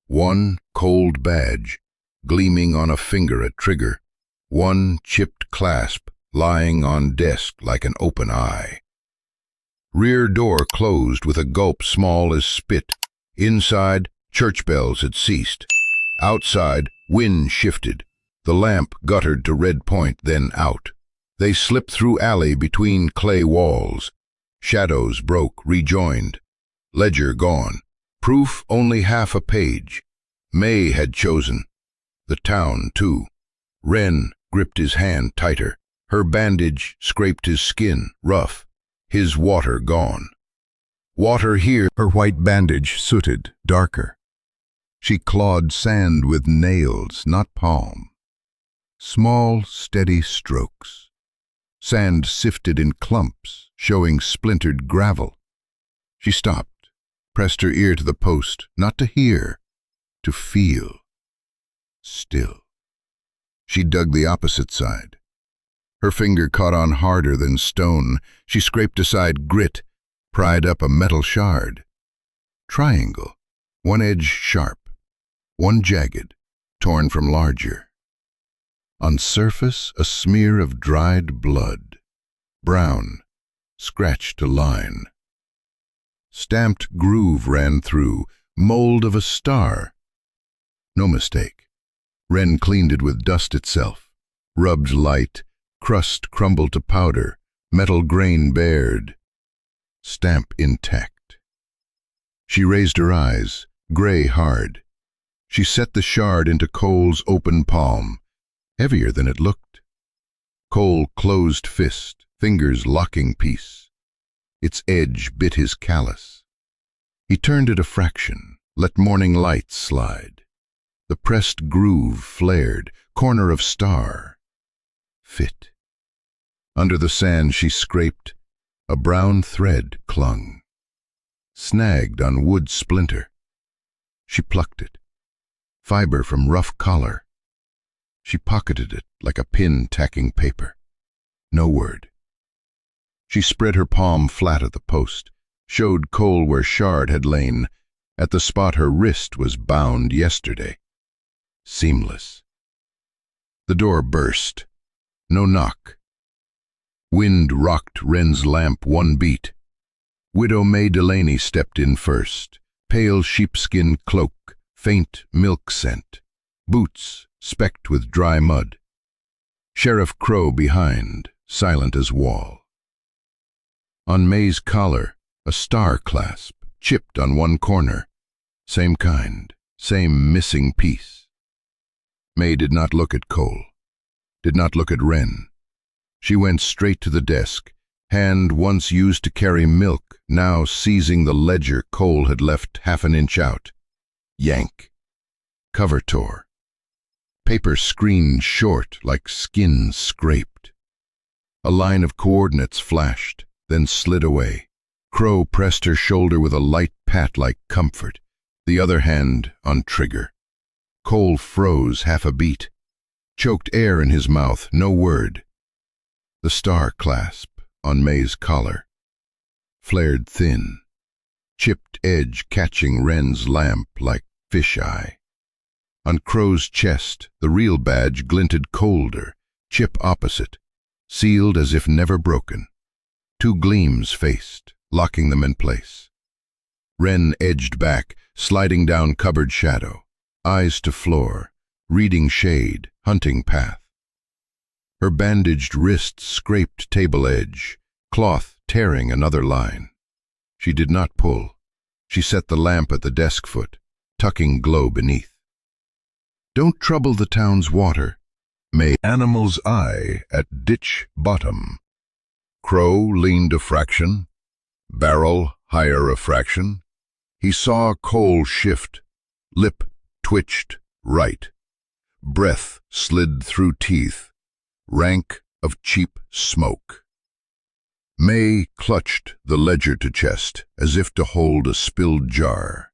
1 cold badge, gleaming on a finger at trigger. 1 chipped clasp, lying on desk like an open eye. Rear door closed with a gulp small as spit. Inside, church bells had ceased. Outside, wind shifted. The lamp guttered to red point, then out. They slipped through alley between clay walls. Shadows broke, rejoined. Ledger gone. Proof only half a page. May had chosen. The town, too. Wren gripped his hand tighter. Her bandage scraped his skin, rough. His water gone. Water here. Her white bandage sooted, darker. She clawed sand with nails, not palm. Small, steady strokes. Sand sifted in clumps, showing splintered gravel. She stopped, pressed her ear to the post, not to hear, to feel. Still. She dug the opposite side. Her finger caught on harder than stone. She scraped aside grit, pried up a metal shard. Triangle, 1 edge sharp, 1 jagged, torn from larger. On surface, a smear of dried blood, brown, scratched to line. Stamped groove ran through, mold of a star. No mistake. Wren cleaned it with dust itself, rubbed light, crust crumbled to powder, metal grain bared. Stamp intact. She raised her eyes, gray hard. She set the shard into Cole's open palm, heavier than it looked. Cole closed fist, fingers locking piece. Its edge bit his callus. He turned it a fraction, let morning light slide. The pressed groove flared, corner of star. Fit. Under the sand she scraped, a brown thread clung. Snagged on wood splinter. She plucked it. Fiber from rough collar. She pocketed it like a pin tacking paper. No word. She spread her palm flat at the post, showed Cole where shard had lain, at the spot her wrist was bound yesterday. Seamless. The door burst. No knock. Wind rocked Wren's lamp 1 beat. Widow May Delaney stepped in first. Pale sheepskin cloak, faint milk scent. Boots specked with dry mud. Sheriff Crow behind, silent as wall. On May's collar, a star clasp, chipped on 1 corner. Same kind, same missing piece. May did not look at Cole, did not look at Wren. She went straight to the desk, hand once used to carry milk, now seizing the ledger Cole had left half an inch out. Yank. Cover tore. Paper screened short like skin scraped. A line of coordinates flashed, then slid away. Crow pressed her shoulder with a light pat like comfort, the other hand on trigger. Cole froze half a beat. Choked air in his mouth, no word. The star clasp on May's collar. Flared thin. Chipped edge catching Wren's lamp like fisheye. On Crow's chest, the real badge glinted colder, chip opposite, sealed as if never broken. Two gleams faced, locking them in place. Wren edged back, sliding down cupboard shadow, eyes to floor, reading shade, hunting path. Her bandaged wrists scraped table edge, cloth tearing another line. She did not pull. She set the lamp at the desk foot, tucking glow beneath. Don't trouble the town's water. May animal's eye at ditch bottom. Crow leaned a fraction, barrel higher a fraction. He saw coal shift, lip twitched right. Breath slid through teeth, rank of cheap smoke. May clutched the ledger to chest as if to hold a spilled jar.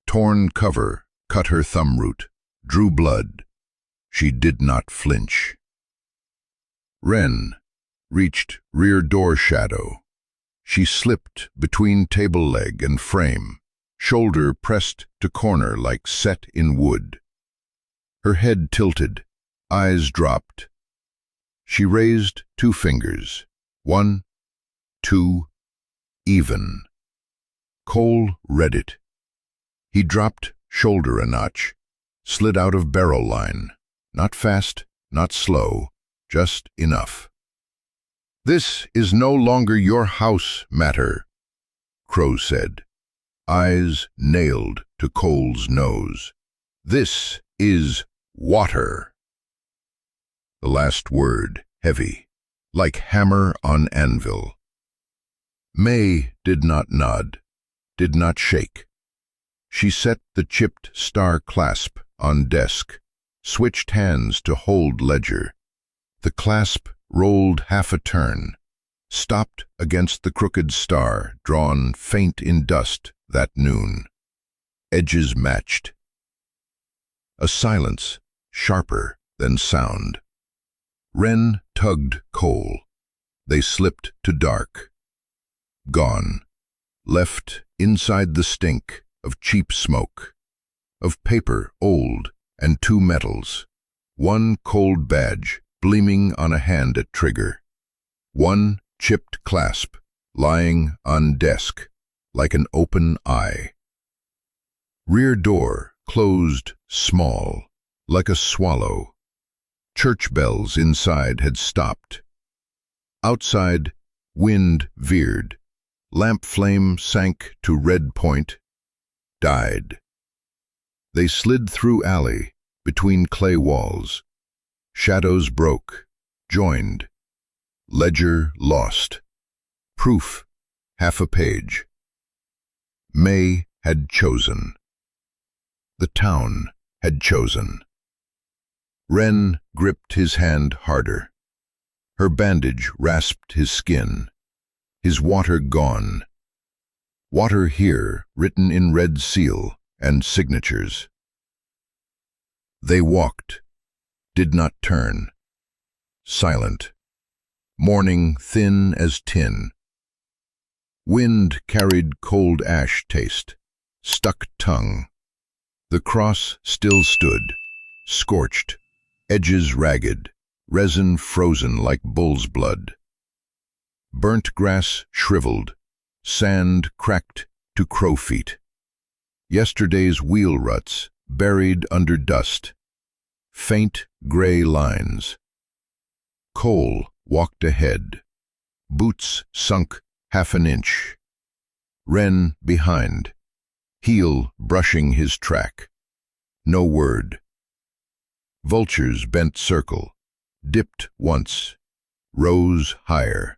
Torn cover cut her thumb root, drew blood. She did not flinch. Wren reached rear door shadow. She slipped between table leg and frame, shoulder pressed to corner like set in wood. Her head tilted, eyes dropped. She raised two fingers, 1, 2, even. Cole read it. He dropped shoulder a notch, slid out of barrel line. Not fast, not slow, just enough. This is no longer your house matter, Crow said, eyes nailed to Cole's nose. This is water. The last word heavy, like hammer on anvil. May did not nod, did not shake. She set the chipped star clasp on desk, switched hands to hold ledger. The clasp rolled half a turn, stopped against the crooked star drawn faint in dust that noon. Edges matched. A silence, sharper than sound. Wren tugged Cole. They slipped to dark. Gone, left inside the stink of cheap smoke, of paper old and two metals, one cold badge gleaming on a hand at trigger, one chipped clasp lying on desk like an open eye. Rear door closed small, like a swallow. Church bells inside had stopped. Outside, wind veered. Lamp flame sank to red point, died. They slid through alley, between clay walls. Shadows broke, joined. Ledger lost. Proof, half a page. May had chosen. The town had chosen. Wren gripped his hand harder. Her bandage rasped his skin. His water gone. Water here, written in red seal and signatures. They walked, did not turn. Silent. Morning thin as tin. Wind carried cold ash taste, stuck tongue. The cross still stood, scorched, edges ragged, resin frozen like bull's blood. Burnt grass shriveled, sand cracked to crow feet. Yesterday's wheel ruts buried under dust. Faint gray lines. Cole walked ahead, boots sunk half an inch. Wren behind, heel brushing his track. No word. Vultures bent circle, dipped once, rose higher.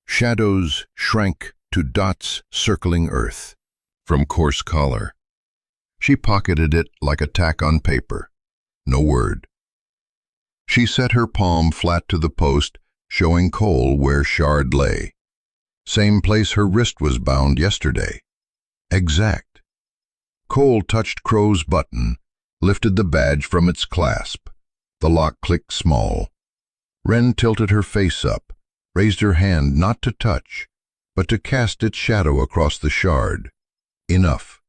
Shadows shrank to dots circling earth. From coarse collar. She pocketed it like a tack on paper. No word. She set her palm flat to the post, showing Cole where shard lay. Same place her wrist was bound yesterday. Exact. Cole touched Crow's button, lifted the badge from its clasp. The lock clicked small. Wren tilted her face up, raised her hand not to touch, but to cast its shadow across the shard. Enough.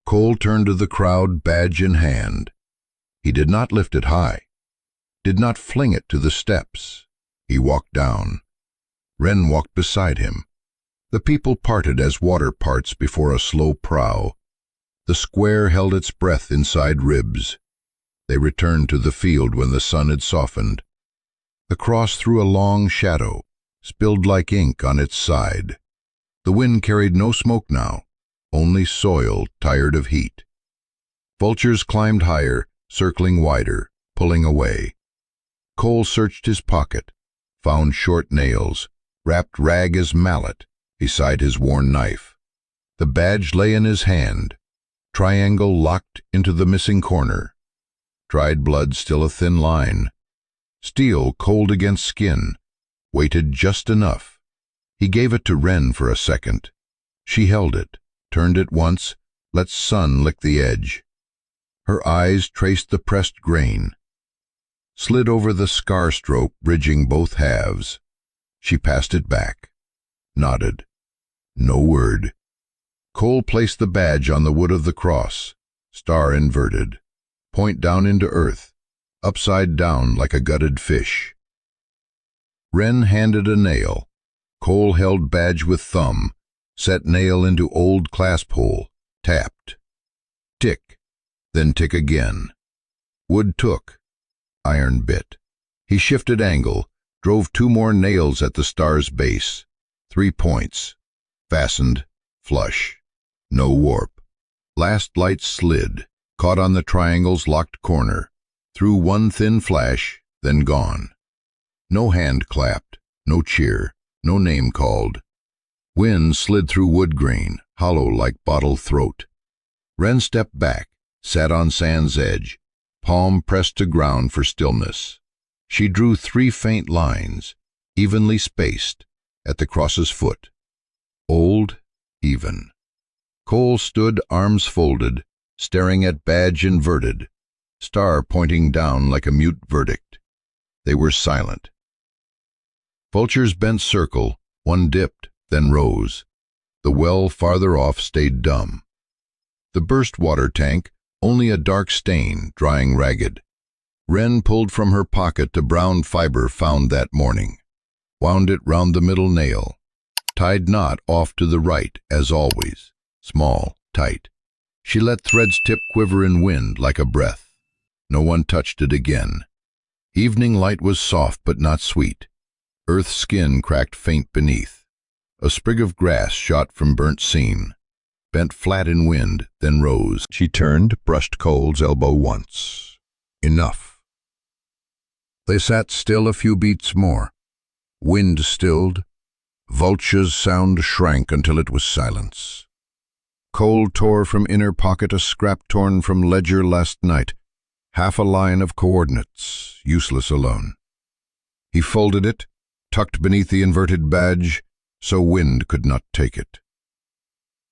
Cole turned to the crowd, badge in hand. He did not lift it high, did not fling it to the steps. He walked down. Wren walked beside him. The people parted as water parts before a slow prow. The square held its breath inside ribs. They returned to the field when the sun had softened. The cross threw a long shadow, spilled like ink on its side. The wind carried no smoke now, only soil tired of heat. Vultures climbed higher, circling wider, pulling away. Cole searched his pocket, found short nails, wrapped rag as mallet beside his worn knife. The badge lay in his hand, triangle locked into the missing corner. Dried blood still a thin line. Steel cold against skin, weighted just enough. He gave it to Wren for a second. She held it, turned it once, let sun lick the edge. Her eyes traced the pressed grain, slid over the scar stroke bridging both halves. She passed it back, nodded. No word. Cole placed the badge on the wood of the cross, star inverted, point down into earth, upside down like a gutted fish. Wren handed a nail. Cole held badge with thumb, set nail into old clasp hole, tapped. Tick, then tick again. Wood took, iron bit. He shifted angle, drove 2 more nails at the star's base. 3 points. Fastened, flush. No warp. Last light slid, caught on the triangle's locked corner, through one thin flash, then gone. No hand clapped, no cheer, no name called. Wind slid through wood grain, hollow like bottle throat. Wren stepped back, sat on sand's edge, palm pressed to ground for stillness. She drew 3 faint lines, evenly spaced, at the cross's foot. Old, even. Cole stood, arms folded, staring at badge inverted, star pointing down like a mute verdict. They were silent. Vultures bent circle, one dipped, then rose. The well farther off stayed dumb. The burst water tank, only a dark stain, drying ragged. Wren pulled from her pocket the brown fiber found that morning, wound it round the middle nail, tied knot off to the right, as always, small, tight. She let thread's tip quiver in wind like a breath. No one touched it again. Evening light was soft but not sweet. Earth's skin cracked faint beneath. A sprig of grass shot from burnt seam, bent flat in wind, then rose. She turned, brushed Cole's elbow once. Enough. They sat still a few beats more. Wind stilled. Vulture's sound shrank until it was silence. Cole tore from inner pocket a scrap torn from ledger last night, half a line of coordinates, useless alone. He folded it, tucked beneath the inverted badge, so wind could not take it.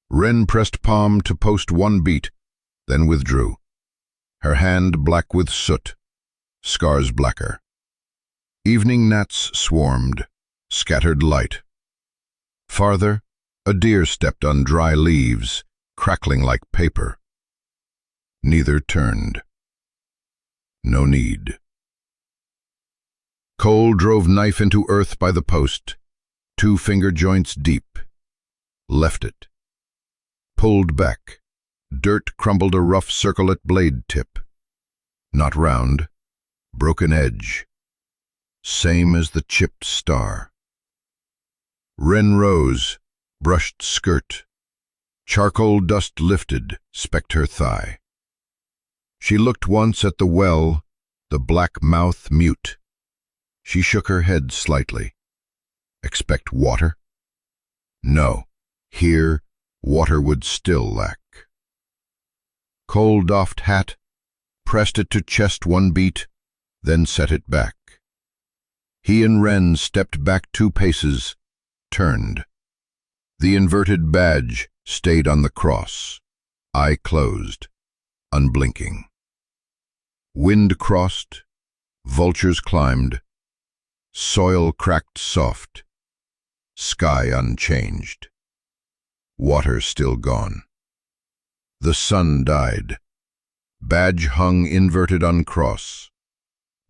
Wren pressed palm to post 1 beat, then withdrew. Her hand black with soot, scars blacker. Evening gnats swarmed, scattered light. Farther, a deer stepped on dry leaves, crackling like paper. Neither turned. No need. Cole drove knife into earth by the post, 2 finger joints deep. Left it. Pulled back. Dirt crumbled a rough circle at blade tip. Not round. Broken edge. Same as the chipped star. Wren rose, brushed skirt. Charcoal dust lifted, specked her thigh. She looked once at the well, the black mouth mute. She shook her head slightly. Expect water? No. Here, water would still lack. Cole doffed hat, pressed it to chest 1 beat, then set it back. He and Wren stepped back 2 paces, turned. The inverted badge stayed on the cross, eye closed, unblinking. Wind crossed, vultures climbed, soil cracked soft, sky unchanged, water still gone. The sun died. Badge hung inverted on cross.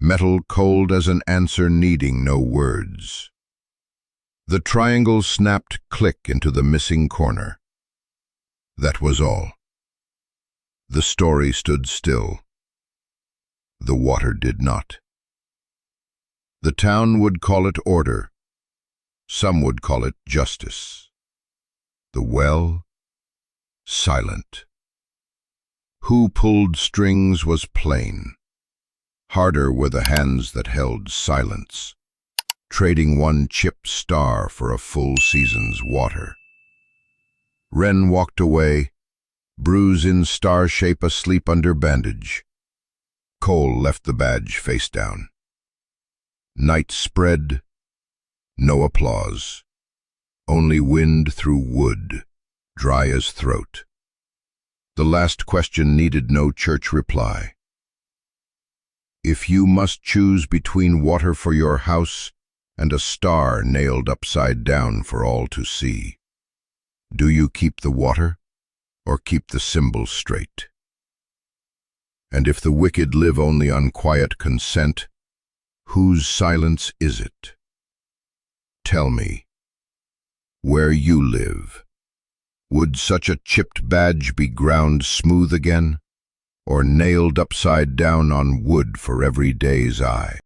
Metal cold as an answer needing no words. The triangle snapped click into the missing corner. That was all. The story stood still. The water did not. The town would call it order. Some would call it justice. The well, silent. Who pulled strings was plain. Harder were the hands that held silence, trading one chipped star for a full season's water. Wren walked away, bruise in star shape asleep under bandage. Cole left the badge face down. Night spread, no applause. Only wind through wood, dry as throat. The last question needed no church reply. If you must choose between water for your house and a star nailed upside down for all to see, do you keep the water or keep the symbol straight? And if the wicked live only on quiet consent, whose silence is it? Tell me, where you live, would such a chipped badge be ground smooth again, or nailed upside down on wood for every day's eye?